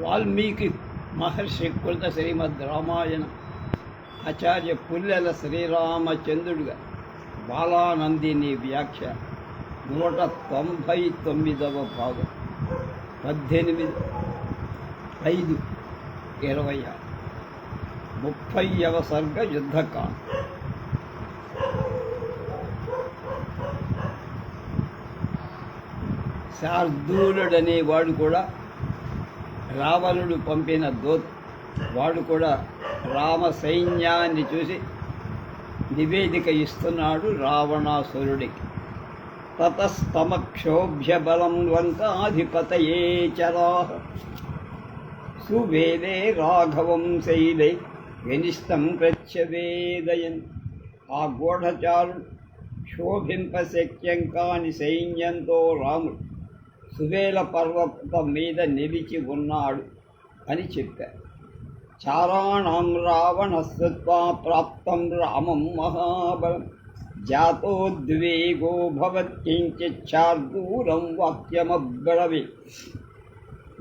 వాల్మీకి మహర్షి కృత శ్రీమద్ రామాయణ ఆచార్య పుల్లెల శ్రీరామచంద్రుడిగా బాలానందిని వ్యాఖ్య 199వ భాగం 18/5/26 30వ సర్గ యుద్ధకాండ. శార్దూలుడనే వాడు కూడా రావణుడు పంపిన వాడు కూడా రామ సైన్యాన్ని చూసి నివేదిక ఇస్తున్నాడు రావణాసురుడికి. తతస్తమక్షోభ్య బలం లంకాధిపతయే చరాః సువేదే రాఘవం శైలే వినిష్టం ప్రత్యవేదయన్. ఆ గూఢచారుడు శోభింపశక్యం కాని సైన్యంతో రాముడు సువేల పర్వతం మీద నిలిచి ఉన్నాడు అని చెప్పారు. చారాణం రావణస్త్వా ప్రాప్తం రామం మహాబలం జాతోద్వేగో భవత్కించిచ్చార్దూరం వాక్యమబ్రవే.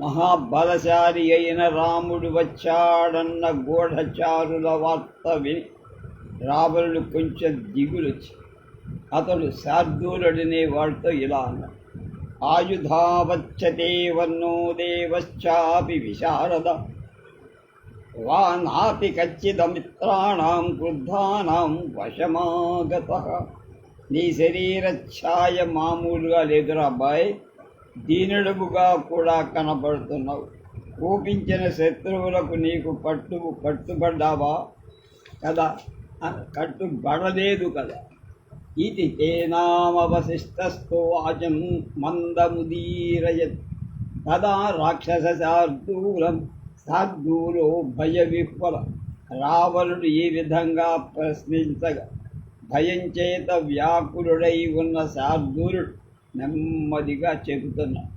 మహాబలశాలి అయిన రాముడు వచ్చాడన్న గూఢచారుల వార్త విని రావణుడు కొంచెం దిగులొచ్చి అతడు శార్దూలుడనే వాడితో ఇలా అన్నాడు: ఆయుధావచ్చతే వర్ణో దేవశ్చాపి విశారద వా నాపి కచ్చిదమిత్రాణం క్రుద్ధానాం వశమాగతః. నీ శరీరఛాయ మామూలుగా లేదురా అబ్బాయి, దీనుడుగా కూడా కనబడుతున్నావు. కోపించిన శత్రువులకు నీకు కట్టుబడ్డావా కదా? కట్టుబడలేదు కదా. ఇది తేనామవశిష్టస్థో వాచం మందముదీరయత్ తదా రాక్షసశార్దూలం శార్దూలో భయవిహ్వల. రావణుడు ఈ విధంగా ప్రశ్నించగా భయం చేత వ్యాకులుడై ఉన్న శార్దూలుడు నెమ్మదిగా చెబుతున్నాడు: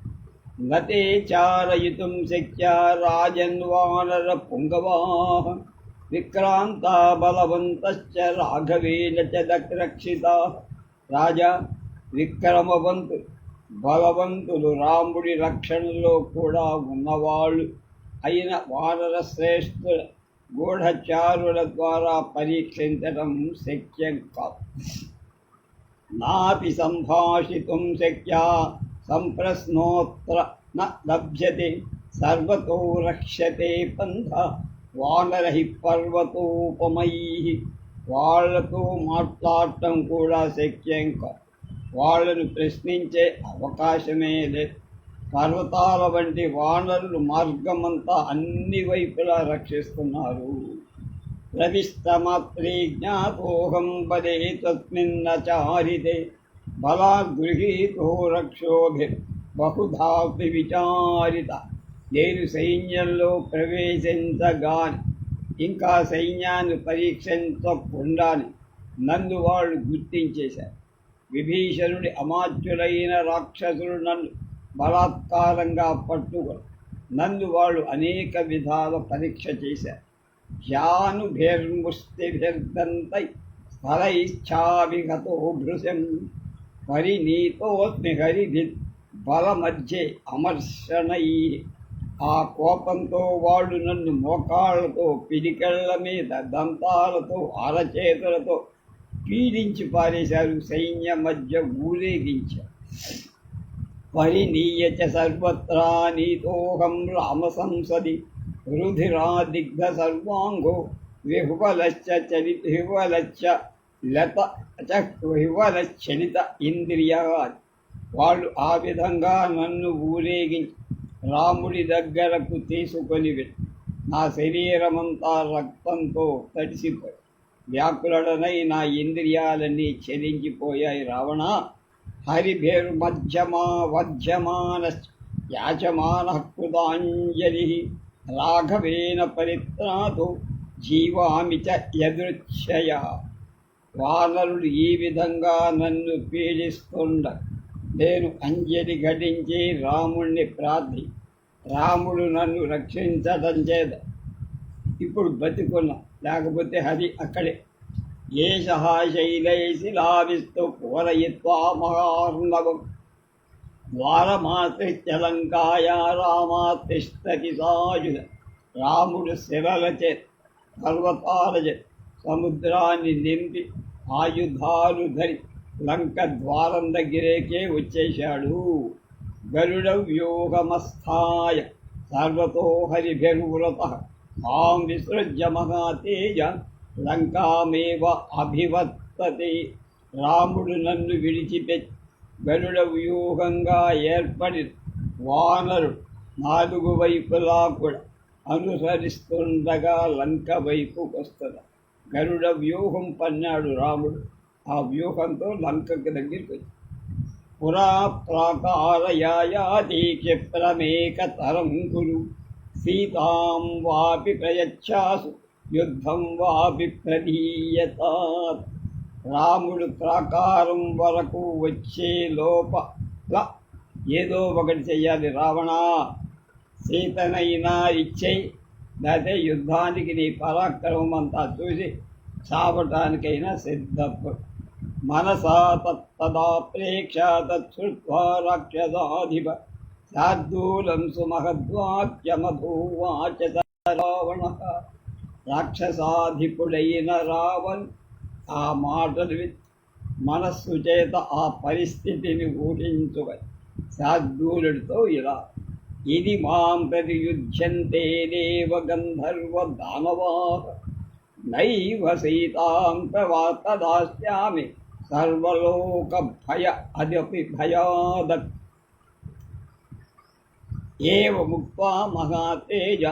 గతే చారయితుం శక్యా రాజన్వానర పుంగవాః విక్రాంతా బలవంతశ్చ రాఘవేన చ రక్షితాః. రాజా, విక్రమవంతులు బలవంతులు రాముడి రక్షణలో కూడా ఉన్నవాళ్ళు అయిన వానర శ్రేష్ఠుల గూఢచారుల ద్వారా పరీక్షించడం శక్యం కాదు. నాపి సంభాషితుం శక్యా సంప్రశ్నోత్ర న లభ్యతే సర్వతో రక్ష్యతే పంథ వానరహి పర్వతోపమైః. వాళ్లతో మాట్లాడటం కూడా శక్యం కాదు. వాళ్లను ప్రశ్నించే అవకాశమే లేదు. పర్వతాల వంటి వానరులు మార్గమంతా అన్ని వైపులా రక్షిస్తున్నారు. ప్రవిష్టమాత్రే జ్ఞాతోహం బలే తస్మిన్నాచారితే బలాగృహీతో రక్షోభిర్ బహుధాపి విచారిత. నేను సైన్యంలో ప్రవేశించగాని ఇంకా సైన్యాన్ని పరీక్షించకుండానే నన్ను వాళ్ళు గుర్తించేశారు. విభీషణుడి అమాత్యులైన రాక్షసులు నన్ను బలాత్కారంగా పట్టుకొని నన్ను వాళ్ళు అనేక విధాల పరీక్ష చేశారు. జానుభిర్ముష్టిభిర్దంతై స్థలైశ్చావిగతో భృశం పరినీతోస్మి హరిభి బల మధ్య అమర్షణై. ఆ కోపంతో వాళ్ళు నన్ను మోకాళ్లతో, పిడికెళ్ల మీద, దంతాలతో, అరచేతులతో పీడించి పారేశారు. సైన్య మధ్య ఊరేగించారు. పరినీయచ సర్వత్రా నీతోహం రామ సంసది రుధిరాదిగ్ధ సర్వాంగో విహ్వలచ్చలిత ఇంద్రియా. వాళ్ళు ఆ విధంగా నన్ను ఊరేగించి రాముడి దగ్గరకు తీసుకొని వెళ్ళి నా శరీరమంతా రక్తంతో తడిసిపోయి వ్యాకులడనై నా ఇంద్రియాలన్నీ చెలించిపోయాయి. రావణ, హరిభిర్మధ్యమా వధ్యమాన యాచమాన కృతాంజలి రాఘవేన పరిత్రాతో జీవామి చ యదృచ్ఛయ. వానరుడు ఈ విధంగా నన్ను పీడిస్తుండ నేను అంజలి ఘటించి రాముణ్ణి ప్రార్థి రాముడు నన్ను రక్షించడం చేత ఇప్పుడు బతికున్నా, లేకపోతే హరి అక్కడే. ఏషః శైలైశిలావిస్తు పూరయిత్వా మహార్ణవం ద్వారమాత్రిత్యలంకాయా రామాతిష్టతి సాయుధ. రాముడు శిలలచే పర్వతాలచే సముద్రాన్ని నింపి ఆయుధాలు ధరి లంక ద్వారం దగ్గరేకే వచ్చేశాడు. గరుడ వ్యూహమస్థాయ సర్వతో హరిభిర్వృత మాం విసృజ్య మహాతేజ లంకామేవ అభివర్తతే. రాముడు నన్ను విడిచిపెట్టి గరుడ వ్యూహంగా ఏర్పడి వానరుడు నాలుగు వైపులా కూడా అనుసరిస్తుండగా లంక వైపుకు వస్తాడు. గరుడ వ్యూహం పన్నాడు రాముడు. ఆ వ్యూహంతో లంకకి దగ్గరికి వచ్చి పురా ప్రాకారయాయాతి క్షిప్రమేకతరం కురు సీతాం వాపి ప్రయచ్ఛాసు యుద్ధం వాపి ప్రదీయతాత్. రాముడు ప్రాకారం వరకు వచ్చే లోపల ఏదో ఒకటి చెయ్యాలి. రావణ, సీతనైనా ఇచ్చేయి, లేకపోతే యుద్ధానికి నీ పరాక్రమం అంతా చూసి చావటానికైనా సిద్ధపడు. మనసా తత్తదా ప్రేక్ష తచ్చుత్వా రాక్షసాధిప శార్దూలం సుమహద్వాక్యమధూవాచ రావణ. రాక్షసాధిపుడైన రావణ్ ఆ మాటలు మనస్సు చేత ఆ పరిస్థితిని ఊహించుకొని శార్దూలుడితో ఇలా, ఇది మాం ప్రతియుధ్యంతే దేవ గంధర్వ దానవాః నైవ సీతాం ప్రవార్తదాస్యామి సర్వలోక భయ అదపి భయాద్. ఏవముక్త్వా మహాతేజ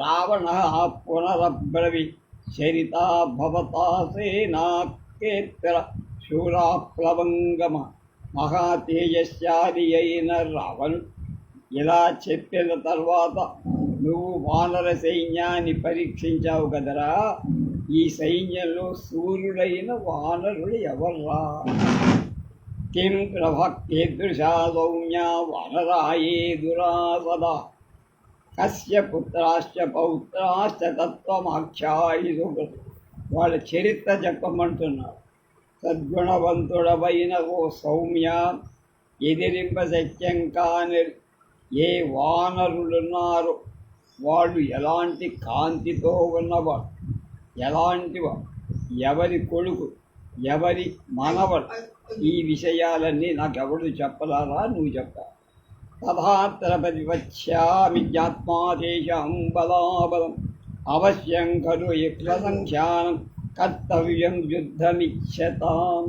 రావణః పునరబ్రవీత్ చరితా భవతా సేనాకేత్ర శూరా ప్లవంగమ. మహాతేజశాలి అయిన రావణుడు ఇలా చెప్పిన తర్వాత, నువ్వు వానర సైన్యాన్ని పరీక్షించావు కదరా, ఈ సైన్యంలో సూర్యుడైన వానరుడు ఎవర్రా? కిం ప్రభక్తీదృశా సౌమ్య వానరాయే దురాసదా కస్య పుత్రాశ్చ పౌత్రాశ్చ తత్వమాఖ్యాయిసు. వాళ్ళ చరిత్ర చెప్పమంటున్నారు. సద్గుణవంతుడవైన ఓ సౌమ్య, ఎదిరింప శక్యం కాని ఏ వానరులున్నారు వాళ్ళు ఎలాంటి కాంతితో ఉన్నవాడు, ఎలాంటివాడు, ఎవరి కొడుకు, ఎవరి మనవడు, ఈ విషయాలన్నీ నాకెవడు చెప్పలారా, నువ్వు చెప్పాలి. తథాత్ర ప్రతిపశ్యామి జ్ఞాత్మాదేశం బలాబలం అవశ్యం ఖలు యుక్త సంఖ్యానం కర్తవ్యం యుద్ధమిచ్చతాం.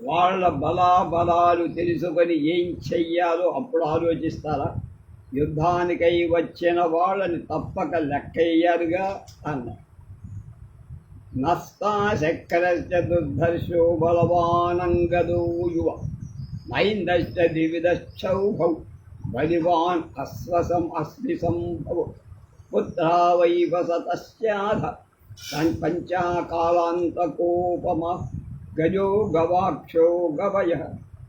వాళ్ళ బలాబలాలు తెలుసుకొని ఏం చెయ్యాలో అప్పుడు ఆలోచిస్తారా? యుద్ధానికై వచ్చిన వాళ్ళని తప్పక లెక్కయ్యారుగా అన్న. నస్తా శక్రశ్చ దుర్ధర్షో బలవానంగదో యువ మైందశ్చ ద్వివిధశ్చౌభౌ బలివాన్ అశ్వసం అస్మి సంభవ పుత్రా వై వసతస్యాధ పంచాకాలాంతకోపమ గజో గవాక్షో గవయ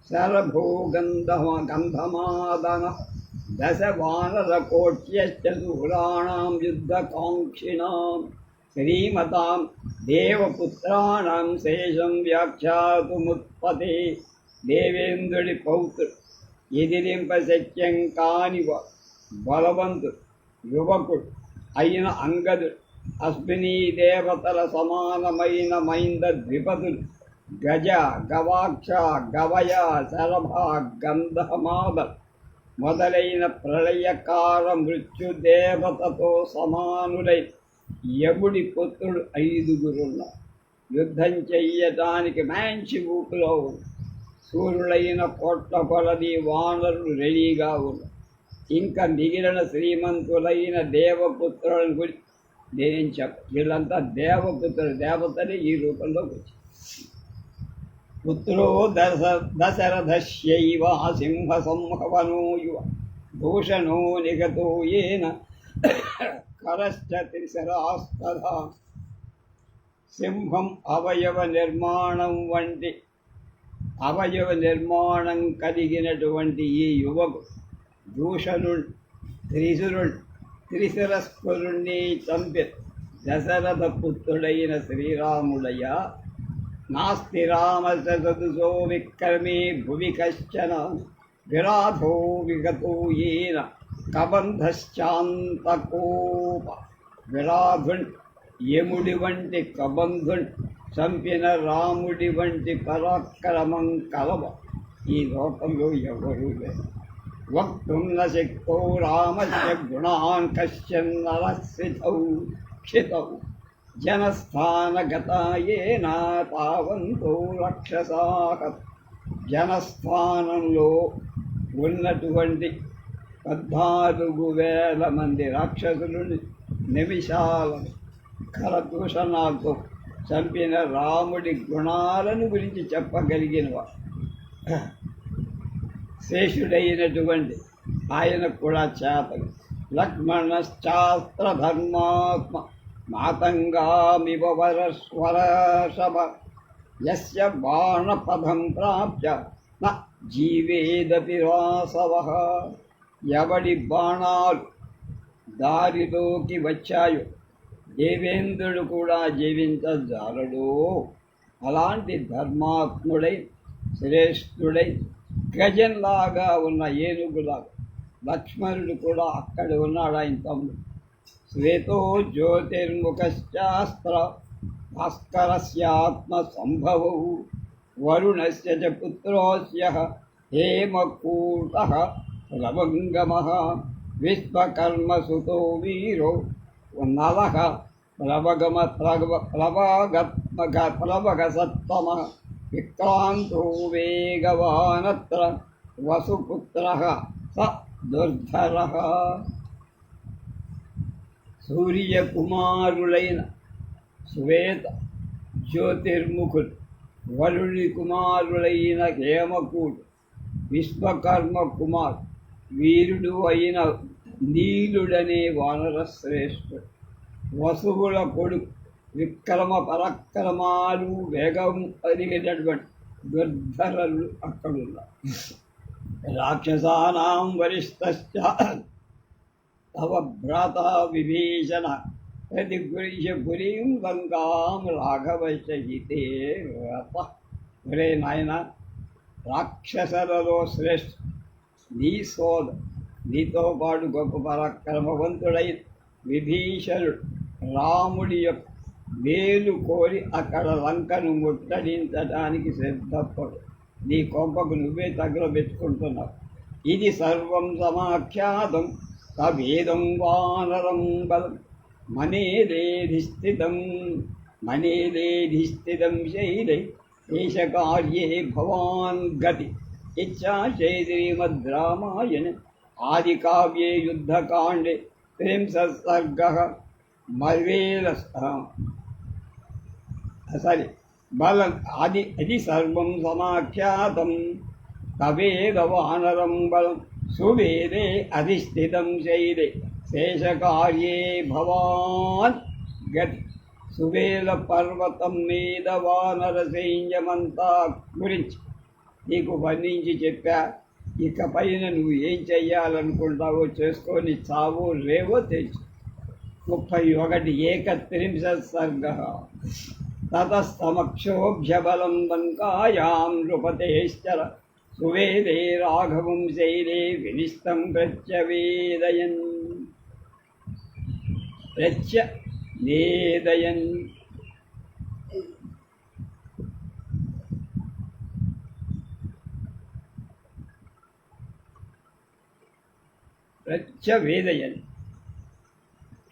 శరభో గంధమాదన దశ వానరకోట్యశ్చ శూరాణాం యుద్ధకాంక్షిణాం శ్రీమతాం దేవపుత్రాణం శేషం వ్యాఖ్యాతుముత్పతే. దేవేంద్రుడి పౌత్రుడు, ఎదిరింప శక్యం కాని బలవంతుడు, యువకుడు అయిన అంగదుడు, అశ్వినీ దేవతల సమానమైన మైంద ద్విపదులు గజ, గవాక్ష, గవయ, శరభ, గంధమాద మొదలైన ప్రళయకార మృత్యుదేవతతో సమానులై యముడి పుత్రుడు 5 యుద్ధం చెయ్యటానికి మంచి ఊపులో ఉంది. సూర్యులైన కోట్ల కొలది వానరులు రెడీగా ఉన్నారు. ఇంకా మిగిలిన శ్రీమంతులైన దేవపుత్రులను గురించి నేనేం చెప్ప, వీళ్ళంతా దేవపుత్రులు, దేవతలే ఈ రూపంలోకి వచ్చి. పుత్రో దశరథస్యైవ సింహ సంహవనో యువ భూషణో నిగతో ఏన కరశ్చ త్రిశరాస్తథా. సింహం అవయవ నిర్మాణం కలిగినటువంటి ఈ యువకుడు భూషణుడు, త్రిశురుడు, త్రిశిరస్కరుణ్ణి చంపి దశరథ పుత్రుడైన శ్రీరాముడయ్య నాస్తి రామస్య సదృశో విక్రమే భువి కశ్చన విరాధో విగతో ఏన కబంధశ్చాంతకోప. విరాధున్ యముడి వంటి కబంధున్ చంపిన రాముడి వంటి పరాక్రమం కలవ ఈ లోకంలో ఎవరూ లేరు. వక్తుం న శక్తో రామస్య గుణాన్ కశ్చన్ నరసితౌ క్షితౌ జనస్థానగతాయేన తావంతో రాక్షసాః. జనస్థానంలో ఉన్నటువంటి 14,000 మంది రాక్షసులను నిమిషాల కరదూషణాలతో చంపిన రాముడి గుణాలను గురించి చెప్పగలిగినవాడు శేషుడైనటువంటి ఆయన కూడా చేతలు. లక్ష్మణశ్చాస్త్రధర్మాత్మ మాతంగామివ వరస్వరషభ యస్య బాణపదం ప్రాప్య న జీవేదపి వాసవః. ఎవడి బాణాలు దారిలోకి వచ్చాయో దేవేంద్రుడు కూడా జీవించజాలడో అలాంటి ధర్మాత్ముడై శ్రేష్ఠుడై గజంలాగా ఉన్న ఏనుగులాగా లక్ష్మణుడు కూడా అక్కడ ఉన్నాడు. ఆయన తమ్ముడు శ్వేతో జ్యోతిర్ముఖశ్చాస్త్ర భాస్కరస్యాత్మ సంభవౌ వరుణస్య చ పుత్రోస్య హేమకూటః లవంగమః విశ్వకర్మసుతో వీరో నలః ప్లవగసత్తమః విక్రాంతో వేగవానత్ర వసుపుత్రః స దుర్ధరః. సూర్యకుమారులైన శ్వేత జ్యోతిర్ముఖుడు వరుణి కుమారులైన హేమకూడు విశ్వకర్మ కుమార్ వీరుడు అయిన నీలుడనే వానర శ్రేష్ఠుడు వసువుల కొడుకు విక్రమ పరాక్రమాలు వేగం కలిగినటువంటి దుర్ధరులు అక్కడున్నారు. రాక్షసానాం వరిష్ఠశ్చ తవ భ్రాత విభీషణ ప్రతిగృహ్య పురీం లంకాం రాఘవశ్చ హితే రత. ఒరే నాయన, రాక్షసులలో శ్రేష్ఠ నీ నీతో పాటు గొప్ప పరాక్రమవంతుడై విభీషణుడు రాముడి యొక్క మేలు కోరి అక్కడ లంకను ముట్టడించడానికి సిద్ధపడు. నీ కొంపకు నువ్వే తగులబెట్టుకుంటున్నావు. ఇది సర్వం సమాఖ్యాతం తవేదం వానరం బలం మనేదేధిస్థితం శైలై ఏషకార్యే భవాన్ గతి. ఇచ్చా శ్రీమద్రామాయణ ఆది కావ్యే యుద్ధకాండే 30 సర్గః బలం అది సర్వం సమాఖ్యాతం తవేద వానరం బలం సువేదే అధిష్ఠితం శైలే శేషకార్యే భవాన్ గతి. సువేల పర్వతం మీద వానర సైన్యమంతా గురించి నీకు వర్ణించి చెప్పా. ఇక పైన నువ్వు ఏం చెయ్యాలనుకుంటావో చేసుకొని చావో రేవో తెలుసు. 31 సర్గః తతస్తమక్షోభ్యబలం లంకాయాం నృపతేశ్చర సువేదే రాఘవం శైలే వినిష్టం ప్రత్యవేదయన్. ప్రత్యవేదయన్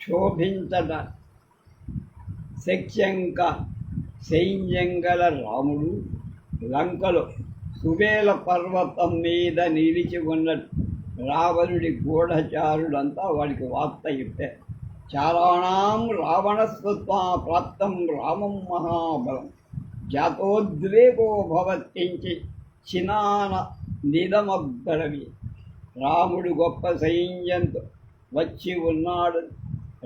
క్షోభించట శక్యంక సైన్యంగల రాముడు లంకలో సువేల పర్వతం మీద నిలిచి ఉన్న రావణుడి గూఢచారుడంతా వాడికి వార్త చెప్పారు. చారాణం రావణస్వత్వా ప్రాప్తం రామం మహాబలం జాతోద్వేగో భవత్కించి చినాన నిదమబ్బరవి. రాముడు గొప్ప సైన్యంతో వచ్చి ఉన్నాడు.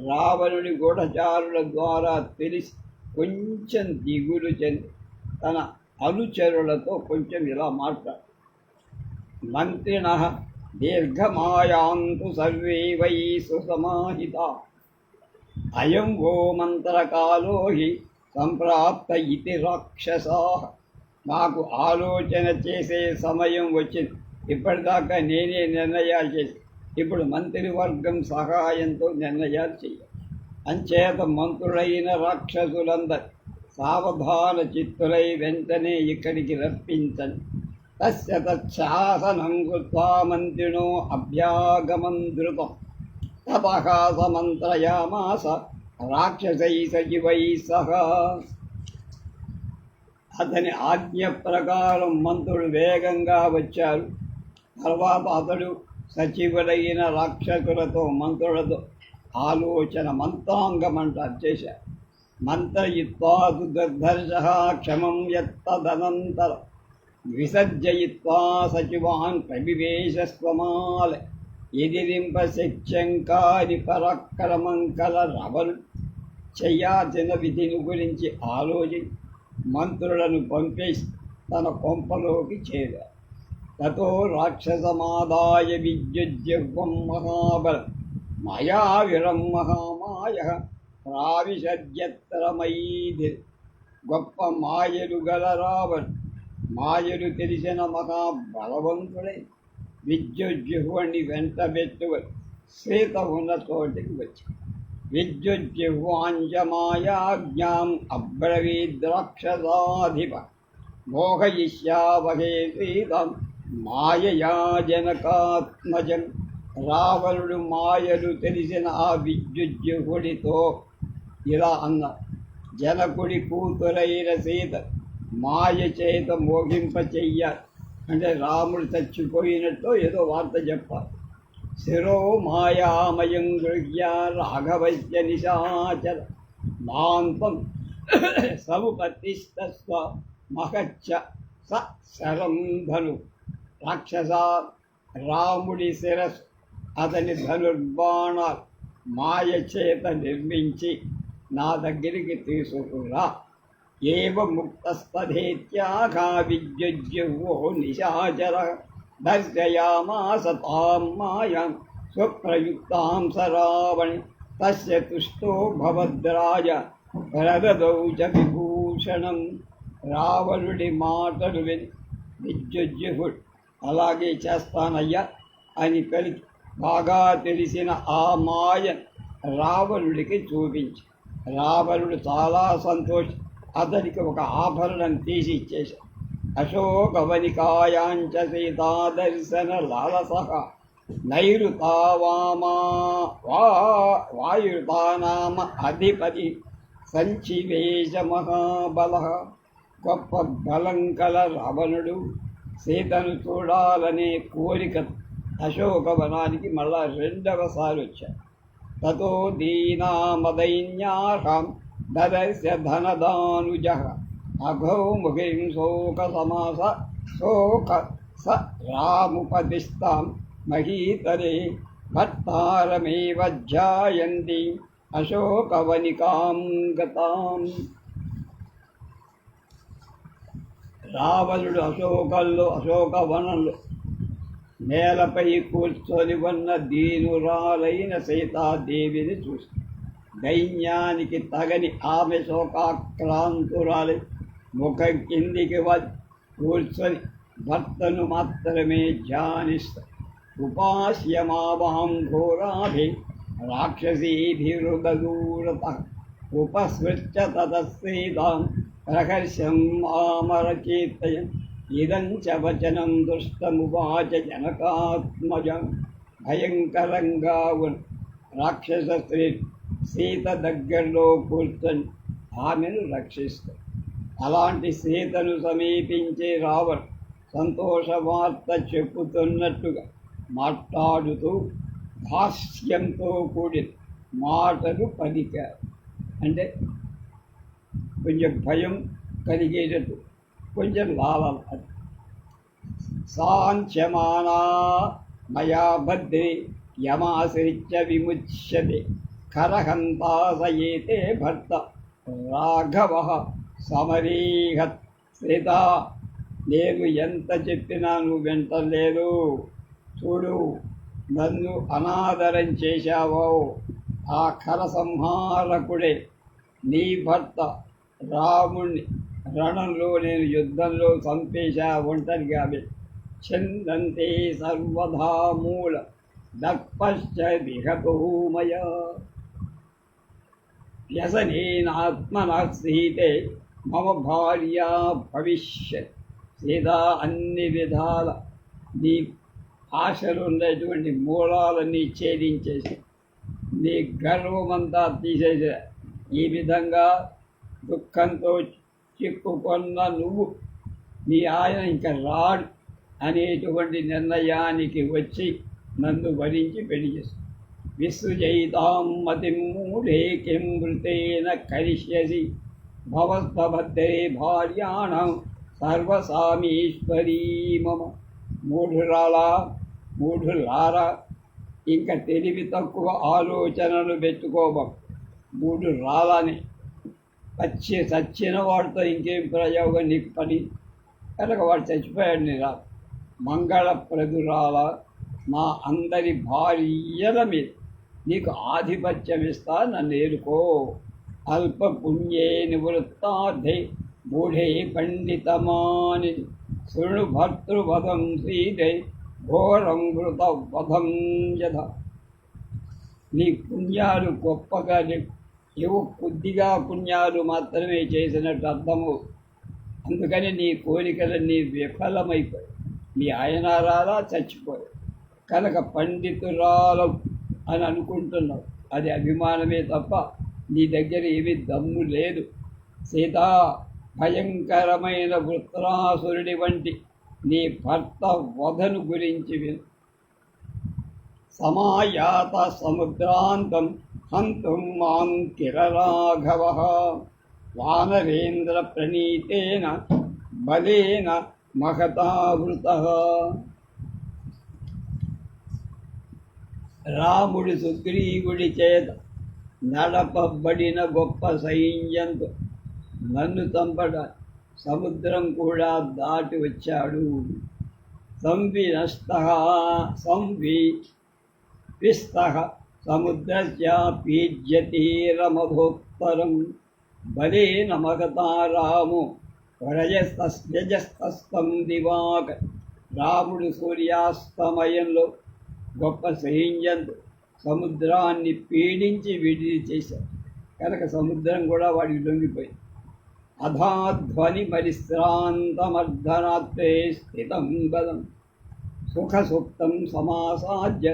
రావణుడి గూఢచారుల ద్వారా తెలిసి కొంచెం దిగులు చెంది తన అనుచరులతో కొంచెం ఇలా మాట్లాడు. మంత్రిణ దీర్ఘమాయాంతు సర్వే వై సుసమాహితా అయం వో మంత్రకాలో హి సంప్రాప్త ఇతి రాక్షసాః. నాకు ఆలోచన చేసే సమయం వచ్చింది. ఇప్పటిదాకా నేనే నిర్ణయాలు చేసి ఇప్పుడు మంత్రివర్గం సహాయంతో నిర్ణయాలు చేయాలి. అంచేత మంత్రులైన రాక్షసులందరూ సావధాన చిత్తులై వెంటనే ఇక్కడికి రప్పించండి. తస్య తచ్చాసనం కృత్వా మంత్రిణో అభ్యాగమం ధృతం. తపః సమంత్రయామాస రాక్షసై సజీవై సహ. అతని ఆజ్ఞ ప్రకారం మంత్రులు వేగంగా వచ్చారు. తర్వాత అతడు సచివులైన రాక్షసులతో మంత్రులతో ఆలోచన మంత్రాంగమంటారు చేశారు. మంత్రయిత్వా దుర్ధర్ష క్షమం యత్తదనంతర విసర్జయిత్వా సచివాన్ ప్రవివేశ స్వమాల ఎదిరింప శక్యంకాని పరాక్రమం కల రవలు చేయాల్సిన విధిని గురించి ఆలోచించి మంత్రులను పంపేసి తన కొంపలోకి చేరారు. తతో రాక్షసమాదాయ విద్యుజ్జహ్వం మహాబలం మాయావిరం మహామాయ ప్రావిశద్యత్రమైది. గొప్ప మాయలు గల రావణ్ మాయలు తెలిసిన మహాబలవంతుడై విద్యుజ్జుహ్వుని వెంట పెట్టుకొని సీత ఉన్న చోటికి వచ్చి విద్యుజ్జుహ్వాంజమాయాజ్ఞాం అబ్రవీద్రాక్షసాధిప మోహయిష్యావహే సీతం మాయయా జనకాత్మజం. రావణుడు మాయలు తెలిసిన ఆ విద్యుజ్జుహుడితో ఇలా అన్న, జనకుడి కూతురైన సీత మాయ చేత మోగింప చెయ్యాలి. అంటే రాముడు చచ్చిపోయినట్టు ఏదో వార్త చెప్పాలి. శిరో మాయామయం గృహ్య రాఘవస్య నిశాచర మాంతం సముపతిస్తస్వ మహచ్చ స శరం ధను. రాక్షస, రాముడి శిరస్సు అతని ధనుర్బాణాలు మాయ చేత నిర్మించి నా దగ్గరికి తీసుకురా. ఏవ ముక్తస్తథేత్యాఘా విద్యుజ్జుహ్వో నిశాచర దర్శయామాస తాం మాయాం స్వప్రయుక్తాం స రావణి. తస్య తుష్టో భవద్రాజ ప్రదదౌ చ విభూషణం. రావణుడి మాటలు విని విద్యుజ్జుహుడు అలాగే చేస్తానయ్యా అని పలికి బాగా తెలిసిన ఆ మాయ రావణుడికి చూపించి రావణుడు చాలా సంతోషి అతనికి ఒక ఆభరణం తీసి ఇచ్చేశాడు. అశోకవనికాయాంచ సీతాదర్శన లాలసః నైరుతావామా వాయుతానామ అధిపతి సంచివేశ మహాబల. గొప్ప బలం కల రావణుడు సీతను చూడాలనే కోరిక అశోకవనానికి మళ్ళా రెండవసారి వచ్చాడు. తతో దీనామదైన్యార్హం దదర్శ ధనదానుజః అఘౌముఖీం శోక స రాముపదిస్తాం మహీతరే భర్తారమేవ ధ్యాయంతి అశోకవనికాం గతాం. రావణుడు అశోకవనంలో నేలపై కూర్చొని ఉన్న దీనురాలైన సీతాదేవిని చూసి దైన్యానికి తగని ఆమె శోకాక్రాంతురాలి ముఖం కిందికి కూర్చొని భర్తను మాత్రమే ధ్యానిస్తా. ఉపాస్యమావాం ఘోరాభి రాక్షసీభిరుదూరత ఉపస్మృత్య తతస్సీతాం ప్రహర్షం ఆమరకీర్తయం. ఇదం చ వచనం దుష్టమువాచ జనకాత్మజం. భయంకరంగా ఉన్న రాక్షస స్త్రీ సీత దగ్గరలో కూర్చొని ఆమెను రక్షిస్తాడు. అలాంటి సీతను సమీపించే రావణుడు సంతోష వార్త చెప్పుతున్నట్టుగా మాట్లాడుతూ హాస్యంతో కూడిన మాటలు పలికారు. అంటే కొంచెం భయం కలిగేటట్టు, కొంచెం లాభం. సాంఖ్యమానా మయా భద్రే యమాశ్రిత్య విముచ్యతే కరహంతాసయేతే భర్త రాఘవ సమరీహత్. సీత, నేను ఎంత చెప్పినా నువ్వు వింటలేదు. చూడు, నన్ను అనాదరం చేశావో ఆ ఖర సంహారకుడే నీ భర్త రాముణ్ణి రణంలో నేను యుద్ధంలో చంపేశా ఒంటరిగా. ఛందంతే సర్వధా మూల దర్పశ్చ విహతో మయా వ్యసనేనాత్మన సీతే మమ భార్య భవిష్యత్. సీదా అన్ని విధాల నీ ఆశలు ఉన్నటువంటి మూలాలన్నీ ఛేదించేసి నీ గర్వమంతా తీసేసా. ఈ విధంగా దుఃఖంతో చిక్కుకున్న నువ్వు నీ ఆయన ఇంకా రాడు అనేటువంటి నిర్ణయానికి వచ్చి నన్ను వరించి పెళ్లి చేసు. విసృజయితాం మతిం మూఢే కిం మృతేన కరిష్యసి భవద్భద్రే భార్యాణం సర్వసామీశ్వరీ మమ. మూఢులారా, ఇంకా తెలివి తక్కువ ఆలోచనలు పెట్టుకోబం. మూఢురాలని చచ్చిన వాడితో ఇంకేం ప్రయోగం నీకు పని కనుక వాడు చచ్చిపోయాడు. నీరా మంగళప్రదురాల, మా అందరి భార్యల మీద నీకు ఆధిపత్యం ఇస్తా, నన్ను ఏలుకో. అల్ప పుణ్యే నివృత్తార్థే మూఢే పండితమాని శృణు భర్తృవధం శ్రీదే ఘోరం వృత వధం యథ. నీ పుణ్యాలు గొప్పగా ఏవో కొద్దిగా పుణ్యాలు మాత్రమే చేసినట్టు అర్థము. అందుకని నీ కోరికలన్నీ విఫలమైపోయి నీ ఆయనారాలా చచ్చిపోయాయి కనుక పండితురాలు అని అనుకుంటున్నావు. అది అభిమానమే తప్ప నీ దగ్గర ఏమీ దమ్ము లేదు. సీతా, భయంకరమైన వృత్రాసురుడి వంటి నీ భర్త వధను గురించి విను. సమాయాత సముద్రాంతం హంతుం మాం కిరరాఘవ వానరేంద్ర ప్రణీతేన బలేన మహతావృతః. రాముడి సుగ్రీవుడి చేత నడపబడిన గొప్ప సైన్యంతో నన్ను చంపడ సముద్రం కూడా దాటి వచ్చాడు. సంవిస్తః సముద్రస్య పీజ్యతీరమధోత్తరం బలేన మగతా రాము వ్రజస్తస్తం దివాక. రాముడు సూర్యాస్తమయంలో గొప్ప సైన్యంతో సముద్రాన్ని పీడించి విడిది చేశాడు కనుక సముద్రం కూడా వాడికి లొంగిపోయింది. అధాధ్వని పరిశ్రాంతమర్ధరాత్రే స్థితం బలం సుఖసుప్తం సమాసాద్య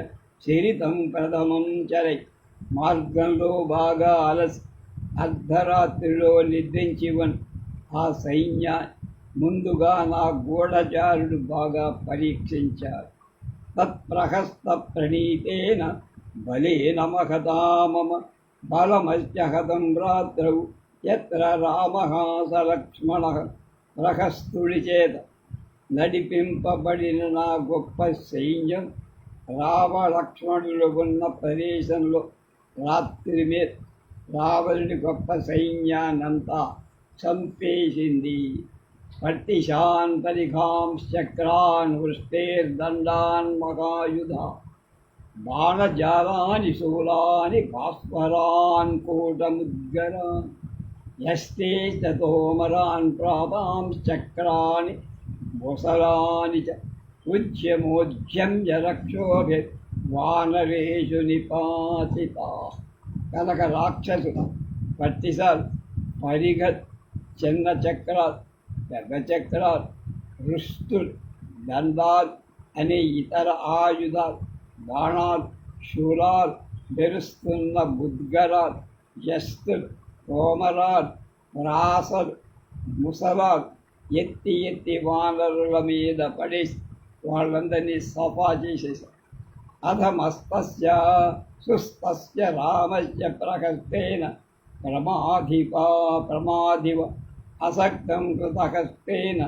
చరితం ప్రథమం చరై. మార్గంలో బాగా అలసి అర్ధరాత్రిలో నిద్రించివన్ ఆ సైన్యాన్ని ముందుగా నా గూఢచారుడు బాగా పరీక్షించాడు. తత్ప్రహస్త ప్రణీతేన బలేన మహతా మమ బలమస్య హతం రాత్రౌ యత్ర రామః సలక్ష్మణః. ప్రహస్తుడి చేత నడిపింపబడిన నా గొప్ప సైన్యం రామలక్ష్మణులు ఉన్న ప్రదేశంలో రాత్రి మీద రావణుడి గొప్ప సైన్యాన్నంతా చంపేసింది. పట్టిశాన్ పరిఘాంశ్చక్రాన్ వృష్టేర్దండాన్ మహాయుధ బాణజాలాని శూలాని భాస్వరాన్ కూటముద్గరాన్ యస్తే తోమరాన్ ప్రాపాంశ్చక్రాని ముసలాని చ ఉద్యమోద్యమ్య రక్షోభి వానరేషు నిపాతితా. కనుక రాక్షసుడు పట్టిసాలు పరిగత్ చిన్న చక్రాలు పెద్ద చక్రాలు రుస్తులు దండాలు అనే ఇతర ఆయుధాలు బాణాలు శూలాలు మెరుస్తున్న బుద్గరాలు యస్తులు తోమరాలు రాసలు ముసలాలు ఎత్తి ఎత్తి వానరుల మీద పడేసి వాళ్ళందరినీ సఫా చేసేసారు. అధమస్తస్య సుస్తస్య రామస్య ప్రహస్తేన ప్రమాదివ అసక్తం కృతహస్తేన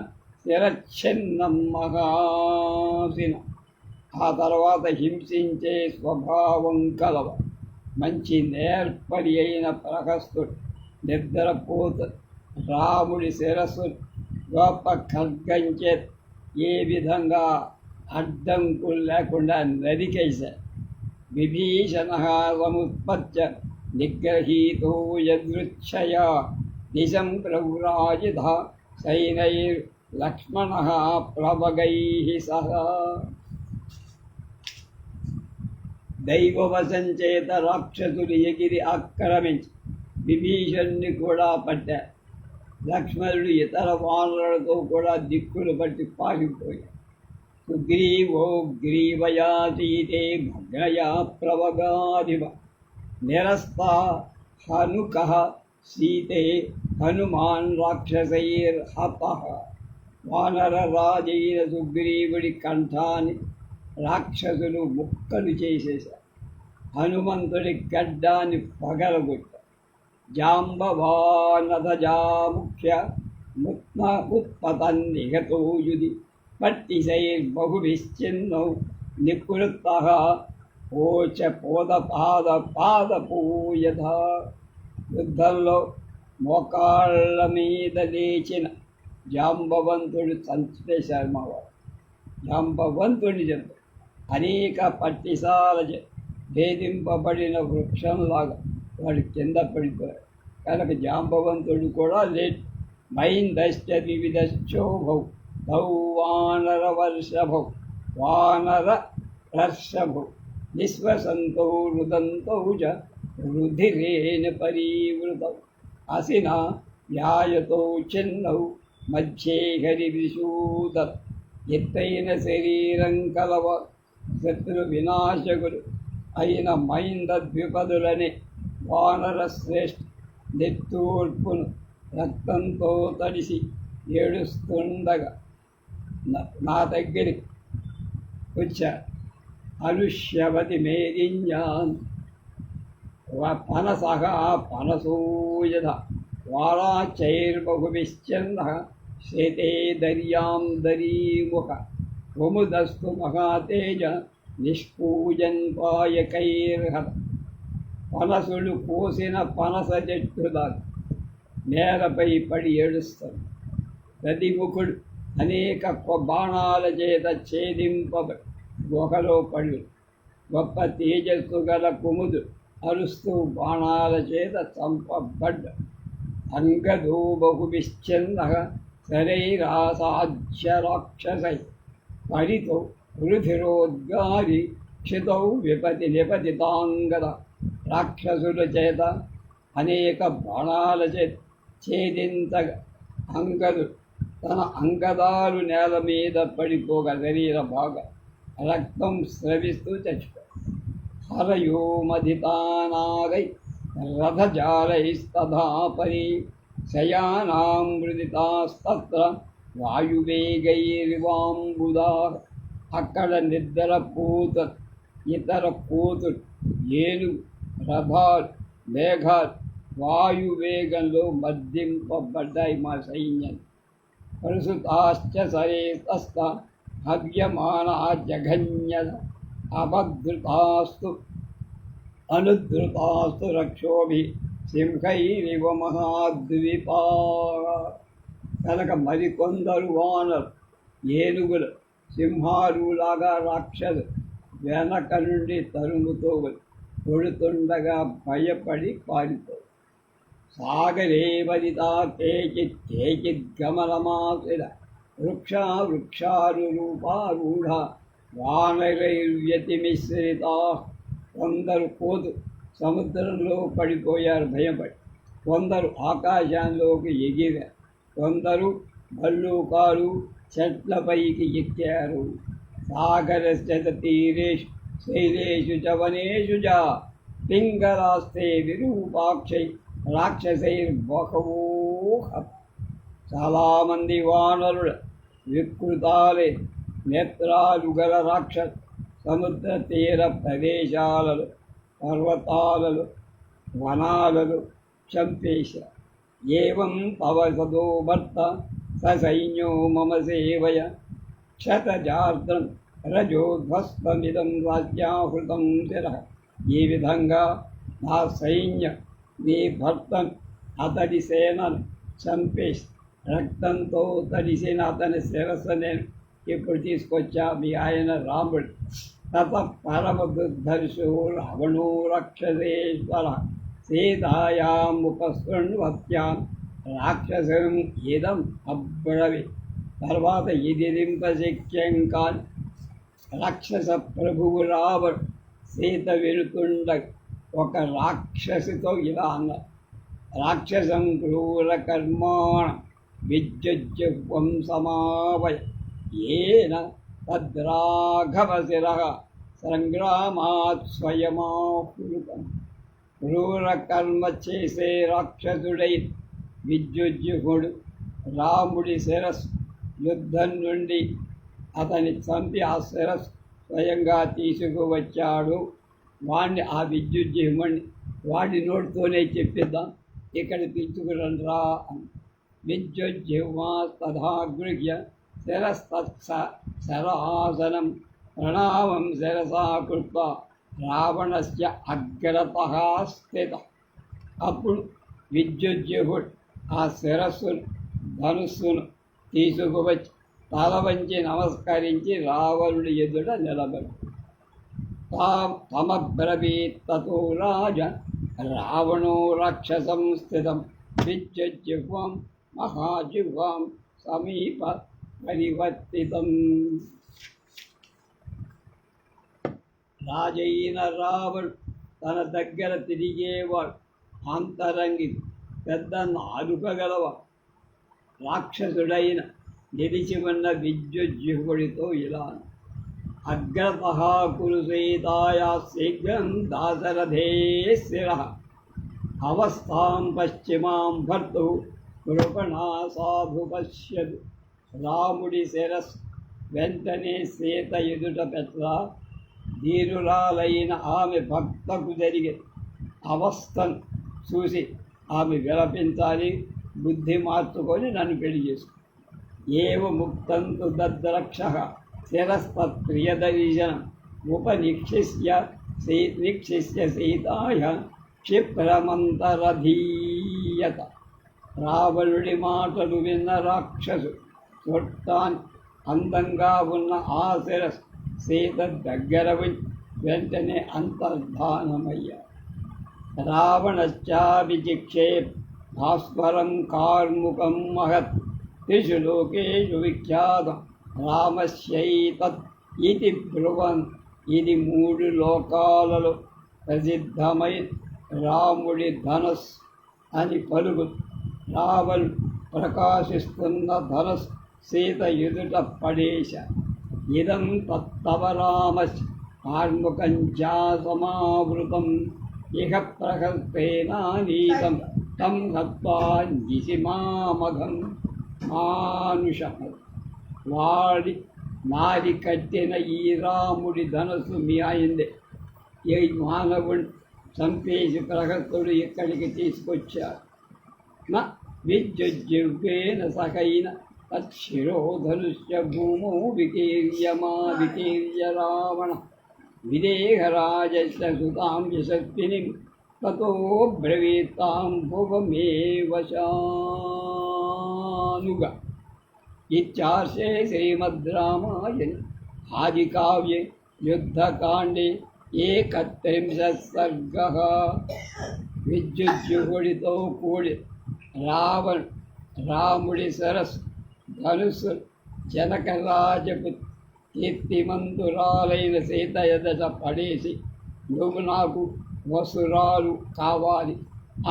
శిరచ్ఛిన్నం మహాసిన. ఆ తర్వాత హింసించే స్వభావం కలవ మంచి నేర్పరి అయిన ప్రహస్తుడు నిద్రపోత రాముడి శిరస్సు గొప్ప ఖడ్గంచే ఏ విధంగా అడ్డంకులు లేకుండా నరికేశారు. విభీషణ సముత్పత్య నిగ్రహీతో యదృచ్ఛయా నిశం ప్రవ్రాజిత సైనైర్లక్ష్మణ ప్లవగై సహా. దైవవశం చేత రాక్షసులు ఎగిరి ఆక్రమించి విభీషణ్ణి కూడా పట్టారు. లక్ష్మణుడు ఇతర వానరులతో కూడా దిక్కులు పట్టి పారిపోయాడు. సుగ్రీవో గ్రీవయా సీతే భగ్నయా ప్రవగాదివ నిరస్తా హనుకః సీతే హనుమాన్ రాక్షసైర్హతః. వానరరాజైన సుగ్రీవుడి కంఠాన్ని రాక్షసులు ముక్కలు చేసేశారు. హనుమంతుడి గడ్డాన్ని పగలగొట్టారు. జాంబవానదజాముఖ్య ఉత్పతన్నిహతో యుధి పట్టిశైర్బహుభిశ్చిన్నౌ నికృత్తః ఓచ పాదపూయధ. యుద్ధంలో మోకాళ్ళ మీద లేచిన జాంబవంతుడు చంపేశారు. మావాడు జాంబవంతుడిని చెప్పారు. అనేక పట్టిసాల భేదింపబడిన వృక్షంలాగా వాడు కింద పడిపోయాడు. కనుక జాంబవంతుడు కూడా లేట్. మైందశ్చ వివిధశోభౌ తౌ వానర వర్షభౌ వానర వర్షభౌ నిశ్వసంతౌ రుదంతౌ చ రుధిరేణ పరీవృతౌ అసినా వ్యాయతౌ చిన్నౌ మధ్యే హరివిశూద. ఎత్తైన శరీరం కలవ శత్రు వినాశకుడు అయిన మైంద ద్విపదులని వానర శ్రేష్ఠ నెత్తూర్పును రక్తంతో తడిసి ఏడుస్తుండగా నా దగ్గరికి వచ్చారు. అనుష్యవతి మేదిన్యాన్ పనసః పనసూయధ వారాచైర్బహుభిశ్చంద శ్వేతే దర్యాం దరీముఖ కుముదస్తు మహాతేజ నిష్పూజన్ పాయకైర్హత. పనసులు కోసిన పనస చెట్టు దాకా నేలపై పడి ఏడుస్తాడు. దదిముఖుడు అనేక బాణాల చేత ఛేదింపబడి గుహలో పడి గొప్ప తేజస్సు గల కుముదు అరుస్తూ బాణాల చేత చంపబడ్డ. అంగదో బహుభిశ్చంద శరైరాసాధ్య రాక్షసై పరితో రుధిరోద్గారి క్షితౌ విపతి నిపతితాంగద. రాక్షసుల చేత అనేక బాణాల చేత ఛేదించగా అంగదు తన అంగదాలు నేల మీద పడిపోగా శరీర భాగం రక్తం స్రవిస్తూ చచ్చిపోయాడు. హరయో మదితానాగై రథజాలైస్తథా పరి శయానామృదితాస్తత్ర వాయువేగైర్వాంబుదా. అక్కడ నిద్రపోత ఇతర పోతులు ఏనుగు రథాలు మేఘాలు వాయువేగంలో మర్దింపబడ్డాయి మా సైన్యం. పరుసుతాశ్చ సరేతస్థ హవ్యమానా జఘన్యద అభద్రుతాస్తు అనుద్ధృతాస్తు రక్షోభి సింహైరివ మహాద్వీపా. కనుక మరికొందరు వానరు ఏనుగులు సింహాలులాగా రాక్షసు వెనక నుండి తరుముతో కొడుతుండగా భయపడి పారిపోయి. సాగరే వదితా కేచిద్గమనమాసిర వృక్షారూపారూఢ వానరైర్వ్యతిమిశ్రితా. కొందరు కోతు సముద్రంలో పడిపోయారు భయపడి. కొందరు ఆకాశంలోకి ఎగిరారు. కొందరు భల్లూకాలు చెట్లపైకి ఎక్కారు. సాగరస్య తీరేషు శైలేషు చ వనేషు చ పింగళాస్తే విరూపాక్షై రాక్షసైర్బహవో హత. చాలామంది వానరుల వికృతాలే నేత్రాలు గల రాక్షసు సముద్ర తీర ప్రదేశాలలో పర్వతాలలో వనాలలో చంపేశారు. ఏవం తవ సదో భర్త సైన్యో మమ సేవయ క్షతజార్ద్రం రజోధ్వస్తమిదం రాజ్యాహృతం శిరః. ఈ విధంగా నా సైన్యం నీ భర్తను అతడి సేనను చంపేసి రక్తంతో తడిసిన అతని శిరస్సు నేను ఇప్పుడు తీసుకొచ్చా మీ ఆయన రాముడు. తత పరమదుర్ధర్షో రావణో రక్షసేశ్వర సీతాయాముపశృణ్వత్యాం రాక్షసం ఇదం అబ్రవి. తర్వాత ఇదిరింపశక్యం కాని రాక్షస ప్రభువు రావణుడు సీత వెళుతుండ ఒక రాక్షసితో ఇలా అన్నారు: రాక్షసం క్రూర కర్మాణ విద్యుజ్జువం సమావయ ఏన తద్రాఘవశిర సంగ్రామాత్ స్వయమాహృతం. క్రూర కర్మ చేసే రాక్షసుడై విద్యుజ్జుహుడు రాముడి శిరస్సు యుద్ధం నుండి అతని చంపి ఆ శిరస్సు స్వయంగా తీసుకువచ్చాడు. వాడిని ఆ విద్యుజ్జుహుడిని వాడి నోటితోనే చెప్పిద్దాం, ఇక్కడ పిలుచుకురండ్రా అని. విద్యుజ్జిహ్వా తథాగృహ్య శిరస్తత్సరాసనం ప్రణామం శిరసా కృత్వా రావణస్య అగ్రతః స్థితః. అప్పుడు విద్యుజ్జిహుడు ఆ శిరస్సును ధనుస్సును తీసుకువచ్చి తల వంచి నమస్కరించి రావణుడి ఎదుట నిలబడి తమబ్రవీత్ తతో రాజ రావణో రాక్షసం స్థితం విద్యుజ్జిహ్వం మహాజిహ్వాం సమీప పరివర్తితం. రాజైన రావణుడు తన దగ్గర తిరిగేవాడు, అంతరంగి పెద్ద నాలుక గలవాడు. రాక్షసుడైన నిలిచి ఉన్న విద్యుజ్జిహుడితో ఇలా: అగ్రతః కురు సీతాయా శీఘ్రం దాశరథే శిరః అవస్థాం పశ్చిమాం భర్తు కృపణా సాధు పశ్యదు. రాముడి శిరస్సు వెంటనే సీత ఎదుట పెట్ల ధీరురాలైన ఆమె భక్తకు జరిగే అవస్థను చూసి ఆమె విలపించాలి, బుద్ధి మార్చుకొని నన్ను పెళ్లి చేసుకో. ఏవ ముక్తంతు దద్రక్ష శిరస్తత్ప్రియదర్శనం ఉపనిక్షిష్య సీతాయ క్షిప్రమంతరధీయత. రావణుడి మాటలు విన్న రాక్షసు చూడటానికి అందంగా ఉన్న ఆ శిరస్సు సీత దగ్గర వెంటనే అంతర్ధానమయ్యాడు. రావణశ్చాభిచిక్షేప్ భాస్వరం కార్ముకం మహత్ త్రిషు లోకేషు విఖ్యాతం రామస్యైతత్ ఇది బ్రువన్. ఇది 3 లోకాలలో ప్రసిద్ధమైన రాముడి ధనస్సు అని పలుకు. రావణుడు ప్రకాశిస్తున్న ధనస్సు సీత ఎదుట పడేశ. ఇదం తత్తవ రామస్య కార్ముకం చ సమావృతం ఇహ ప్రహస్తేనానీతం తం హత్వా నిశిమామఘం మానుషం. వాడి మారి కట్టిన ఈ రాముడి ధనస్సు మీ అయిందే. ఈ మానవుని చంపేసి ప్రహస్తుడు ఇక్కడికి తీసుకొచ్చారు. నా విద్యుజ్జిహ్వేన సహైన తచ్చిరోధనుష్య భూమౌ వికీర్య రావణ విదేహరాజస్య సుతాం యశస్వినిం తతో బ్రవీతాం భువమేవ శానుగా. ఇత్యార్షే శ్రీమద్ రామాయణే ఆదికావ్యే యుద్ధకాండే 31 సర్గః. విద్యుజ్జిహుడితో కూడి రాముడి సరస్సు ధనుస్సు జనకరాజపు కీర్తిమంతురాలైన సీత ఎదుట పడేసి నువ్వు నాకు వసురాలు కావాలి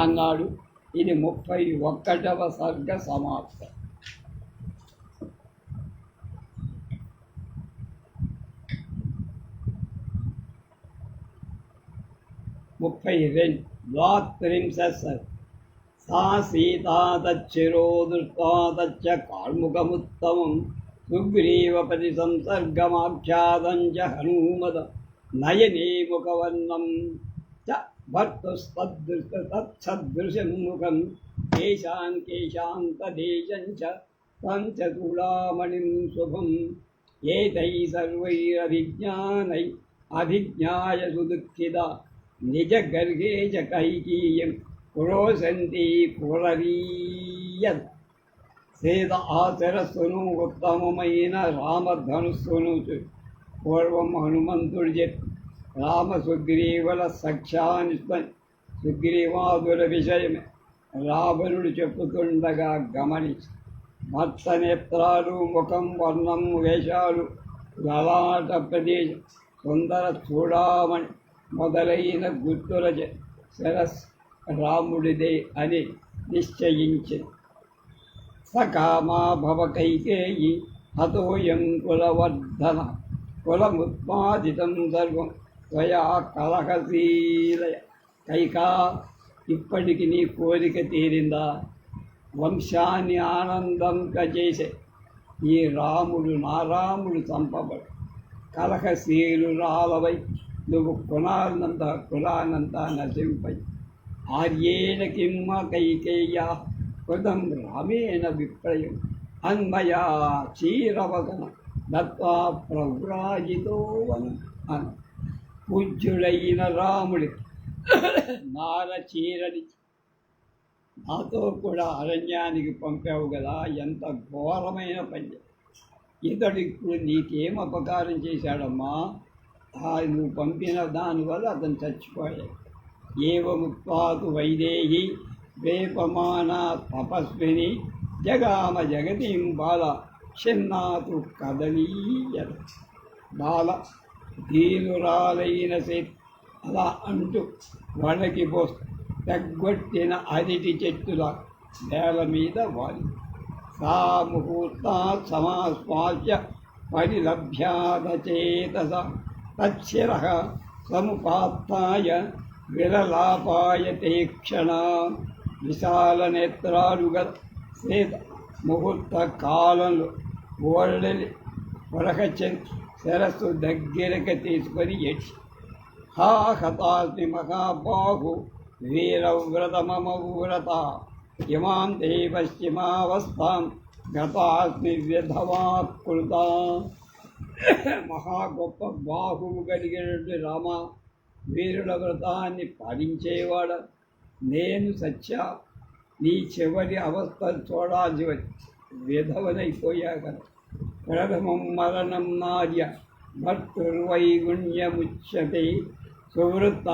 అన్నాడు. ఇది 31వ సర్గ సమాప్తం. 32 ద్వాత్రింశः. సా సీతా తచ్చిరో దృష్ట్వా తచ్చ కార్ముకముత్తమం సుగ్రీవపతి సంసర్గమాఖ్యాతం చ హనుమద నయనే ముఖవర్ణం చ భర్తుస్తదృశం ముఖం కేశాంతదేశం చ పంచతులామణిం శుభం. ఏతై సర్వైరభిజ్ఞానై అభిజ్ఞాయ సుదుఃఖితా నిజ గర్గే చ కైకీయం పురోసంతి పురవీయ. సీత ఆ శిరస్సును ఉత్తమమైన రామధనుస్సును పూర్వం హనుమంతుడు చెప్పి రామ సుగ్రీవుల సఖ్యానిస్మని సుగ్రీవాదుల విషయమే రావణుడు చెప్పుతుండగా గమనించి భర్త నేత్రాలు ముఖం వర్ణం వేషాలు లలాట ప్రదేశం సుందర చూడామణి మొదలైన గుర్తుల శిరస్సు రాముడిదే అని నిశ్చయించింది. సకామా భవ కైకేయి హతోయం కులవర్ధన కులముత్పాదితం సర్వం త్వయా కలహశీలయ. కైకా, ఇప్పటికి నీ కోరిక తీరిందా? వంశాన్ని ఆనందంగా చేసే ఈ రాముడు నా రాముడు చంపబడు. కలహశీలురాలవై నువ్వు కులానంతా నశింపై. ఆర్యేణ కిమ్మ కైకేయ కృతం రామేణ విప్రయం అన్మయా చీరవదన దత్వా ప్రవ్రాజితో వనం అను. పూజ్యుడైన రాముడి నార చీరని నాతో కూడా అరణ్యానికి పంపావు కదా, ఎంత ఘోరమైన పని. ఇతడు ఇప్పుడు నీకేం అపకారం చేశాడమ్మా? నువ్వు పంపిన దానివల్ల అతను చచ్చిపోయాడు. ఏవముక్తాతు వైదేహి వేపమానా తపస్విని జగామ జగతీం బాల చిన్నాతు కదలీయత. బాల దీనురాలైన సేత్ అలా అంటూ వణకి పోస్తూ తగ్గొట్టిన అరటి చెట్టుల నేల మీద వాలి. సా ముహూర్తా సమాస్వాస్య పరిలభ్యాదచేతస తచ్చిర సముపాత్తాయ విరలాపాయ తీక్షణ. విశాల నేత్రాలుగా సేత ముహూర్త కాలంలో ఓళ్ళలి పొరకచెంది శిరస్సు దగ్గరకు తీసుకొని ఎడ్చి హా హతాస్మి మహాబాహు వీరవ్రతమమవ్రత ఇమాం తే పశ్చిమావస్థాం గతాస్మి వ్యధవాకృత. మహా గొప్ప బాహువు కలిగినటువంటి రామ, వీరుల వ్రతాన్ని పాలించేవాడ నేను సత్య నీ చివరి అవస్థలు చూడాల్సి వచ్చి విధవనైపోయాక ప్రథమం మరణం నార్య భర్తుర్వైగుణ్యముచ్యతే సువృత్త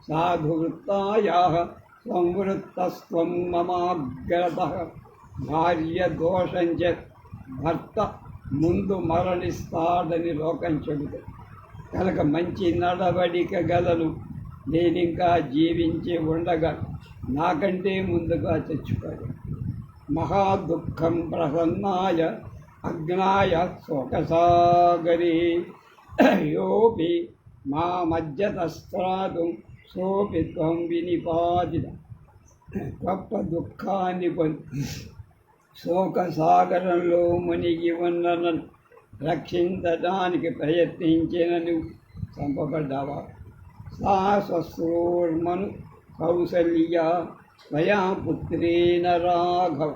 సాధువృత్తాయా సంవృత్తస్వం మమాగ్రత. భార్య దోషంచ భర్త ముందు మరణిస్తాడని లోకం చెబుతుంది కనుక మంచి నడవడిక గలను నేనింకా జీవించి ఉండగా నాకంటే ముందుగా చచ్చిపోయాడు. మహాదుఃఖం ప్రసన్నాయ అగ్నాయ శోకసాగరే యోపి మా మధ్యతస్త్రాదు సోపి త్వం వినిపాదిత. గొప్ప దుఃఖాన్ని పొంది శోకసాగరంలో మునిగి ఉన్న నన్ను రక్షించడానికి ప్రయత్నించిన నువ్వు చంపబడ్డావా? సా స్వశ్రూర్మను కౌసల్య స్వయా పుత్రేణ రాఘవ